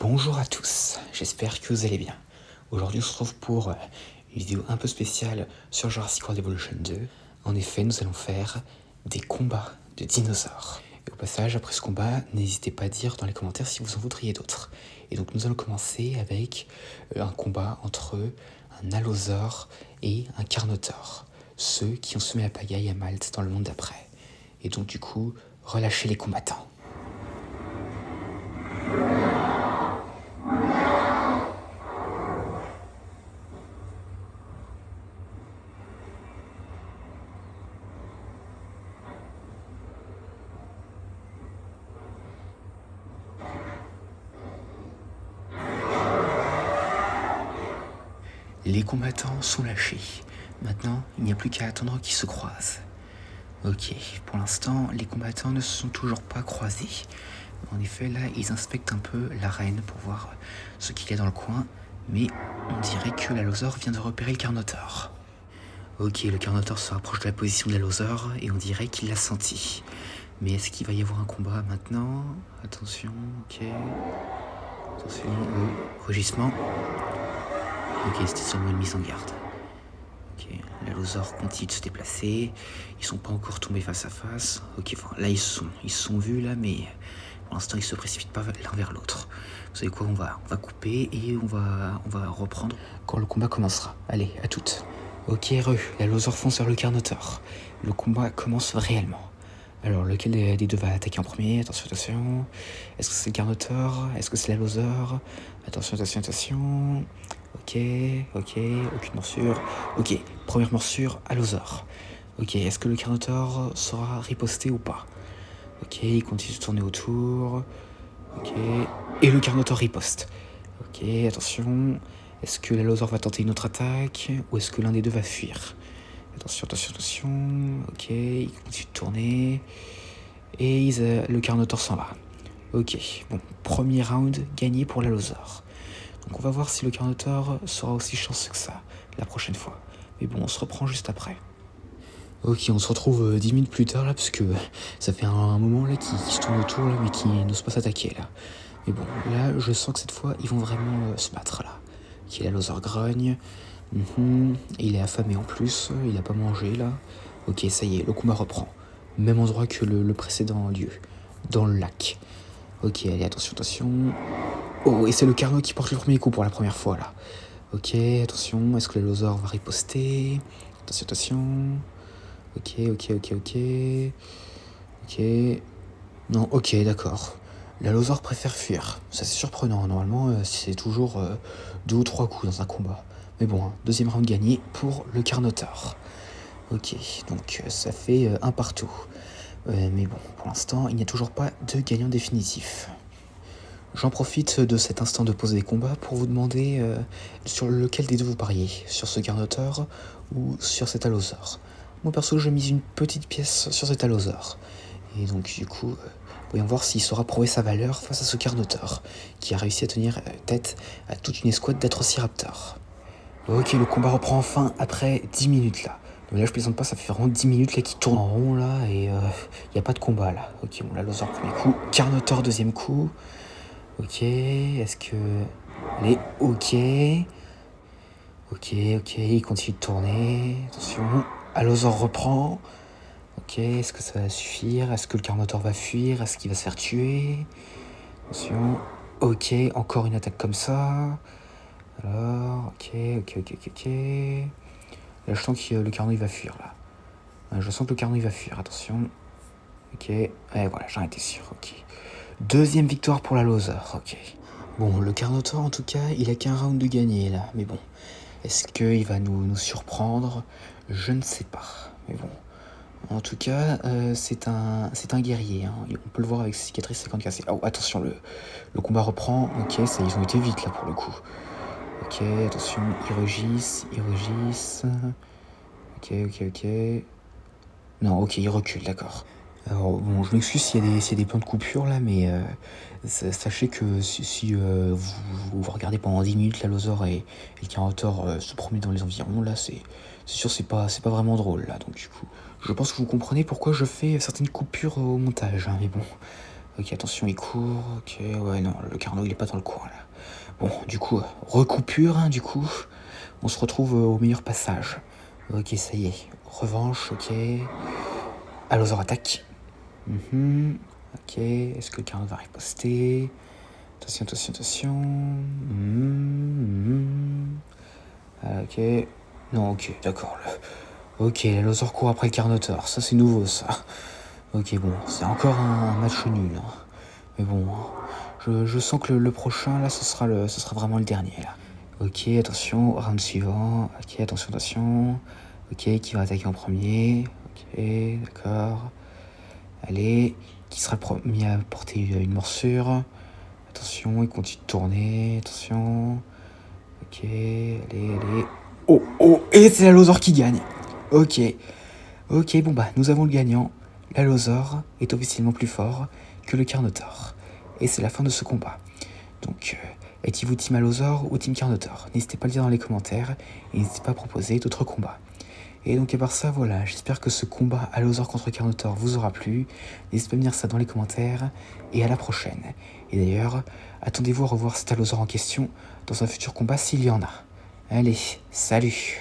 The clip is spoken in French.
Bonjour à tous, j'espère que vous allez bien. Aujourd'hui on se retrouve pour une vidéo un peu spéciale sur Jurassic World Evolution 2. En effet, nous allons faire des combats de dinosaures. Et au passage, après ce combat, n'hésitez pas à dire dans les commentaires si vous en voudriez d'autres. Et donc nous allons commencer avec un combat entre un allosaure et un carnotaure. Ceux qui ont semé la pagaille à Malte dans le monde d'après. Et donc du coup, relâchez les combattants. Les combattants sont lâchés. Maintenant, il n'y a plus qu'à attendre qu'ils se croisent. Ok, pour l'instant, les combattants ne se sont toujours pas croisés. En effet, là, ils inspectent un peu l'arène pour voir ce qu'il y a dans le coin, mais on dirait que l'allosaure vient de repérer le carnotaure. Ok, le carnotaure se rapproche de la position de l'allosaure et on dirait qu'il l'a senti. Mais est-ce qu'il va y avoir un combat maintenant? Attention, ok. Attention, rugissement. Ok, c'était seulement une mise en garde. Ok, l'allosaure continue de se déplacer. Ils sont pas encore tombés face à face. Ok, enfin, là ils se sont vus là, mais pour l'instant ils se précipitent pas l'un vers l'autre. Vous savez quoi, on va couper et on va reprendre quand le combat commencera. Allez, à toutes. Ok, l'allosaure fonce vers le carnotaure. Le combat commence réellement. Alors, lequel des deux va attaquer en premier? Attention, attention. Est-ce que c'est le carnotaure? Est-ce que c'est l'allosaure? Attention, attention, attention. Ok, aucune morsure. Ok, première morsure, allosaure. Ok, est-ce que le carnotaure saura riposter ou pas? Ok, il continue de tourner autour. Ok, et le carnotaure riposte. Ok, attention. Est-ce que l'allosaure va tenter une autre attaque? Ou est-ce que l'un des deux va fuir? Attention, attention, attention. Ok, il continue de tourner. Et le carnotaure s'en va. Ok, bon, premier round gagné pour l'allosaure. Donc on va voir si le carnotaure sera aussi chanceux que ça la prochaine fois. Mais bon, on se reprend juste après. Ok, on se retrouve 10 minutes plus tard là, parce que ça fait un moment là qui se tourne autour là, mais qui n'ose pas s'attaquer là. Mais bon, là, je sens que cette fois, ils vont vraiment se battre là. Ok, l'allosaure grogne. Il est affamé en plus, il a pas mangé là. Ok, ça y est, le combat reprend. Même endroit que le précédent lieu, dans le lac. Ok, allez, attention, attention. Oh, et c'est le carnot qui porte le premier coup pour la première fois là. Ok, attention, est-ce que l'allosaure va riposter? Attention, attention. Ok. Ok. Non, ok, d'accord. L'allosaure préfère fuir. Ça c'est surprenant, normalement c'est toujours 2 ou 3 coups dans un combat. Mais bon, deuxième round gagné pour le carnotaure. Ok, donc ça fait un partout. Mais bon, pour l'instant, il n'y a toujours pas de gagnant définitif. J'en profite de cet instant de pause des combats pour vous demander sur lequel des deux vous pariez, sur ce carnotaure ou sur cet allosaure. Moi perso, je mise une petite pièce sur cet allosaure. Et donc du coup, voyons voir s'il saura prouver sa valeur face à ce carnotaure, qui a réussi à tenir tête à toute une escouade d'atrociraptors. Ok, le combat reprend enfin après 10 minutes là. Mais là je plaisante pas, ça fait vraiment 10 minutes là qui tourne en rond là et y a pas de combat là. Ok, bon l'allosaure premier coup, carnotaure deuxième coup. Ok, est-ce que... Allez, ok, il continue de tourner, attention, allosaure reprend. Ok, est-ce que ça va suffire? Est-ce que le carnotaure va fuir? Est-ce qu'il va se faire tuer? Attention, ok, encore une attaque comme ça. Alors, ok. Là, je sens que le carnot il va fuir là. Je sens que le carnot il va fuir, attention. Ok, et voilà, j'en étais sûr, ok. Deuxième victoire pour l'allosaure, ok. Bon, le carnotaure en tout cas, il a qu'un round de gagné là, mais bon. Est-ce qu'il va nous surprendre? Je ne sais pas, mais bon. En tout cas, c'est un guerrier, hein. On peut le voir avec ses cicatrices 50 cassées. Oh, attention, le combat reprend. Ok, ça, ils ont été vite là pour le coup. Ok, attention, ils rugissent. Ok. Non, ok, ils reculent, d'accord. Alors, bon, je m'excuse s'il y a des plans de coupure là, mais sachez que si vous regardez pendant 10 minutes l'allosaure et le carnotaure se promener dans les environs, là, c'est sûr, c'est pas vraiment drôle là, donc du coup. Je pense que vous comprenez pourquoi je fais certaines coupures au montage, hein, mais bon. Ok, attention, il court. Ok, ouais, non, le Carnot, il est pas dans le coin, là. Bon, du coup, recoupure, hein, du coup. On se retrouve au meilleur passage. Ok, ça y est. Revanche, ok. Allosaur attaque. Ok, est-ce que le Carnot va riposter? Attention, attention, attention. Ok. Non, ok, d'accord. Ok, l'Allosaur court après le Carnotaur. Ça, c'est nouveau, ça. Ok, bon, c'est encore un match nul. Hein. Mais bon, je sens que le prochain, là, ce sera vraiment le dernier, là. Ok, attention, round suivant. Ok, attention, attention. Ok, qui va attaquer en premier? Ok, d'accord. Allez, qui sera le premier à porter une morsure? Attention, il continue de tourner. Attention. Ok, allez, allez. Oh, oh, et c'est l'Allosaur qui gagne. Ok. Ok, bon bah, nous avons le gagnant. L'Allosaur est officiellement plus fort que le Carnotaur. Et c'est la fin de ce combat. Donc, êtes-vous Team Allosaur ou Team Carnotaur? N'hésitez pas à le dire dans les commentaires et n'hésitez pas à proposer d'autres combats. Et donc à part ça, voilà, j'espère que ce combat Allosaur contre Carnotaur vous aura plu. N'hésitez pas à me dire ça dans les commentaires et à la prochaine. Et d'ailleurs, attendez-vous à revoir cet Allosaur en question dans un futur combat s'il y en a. Allez, salut!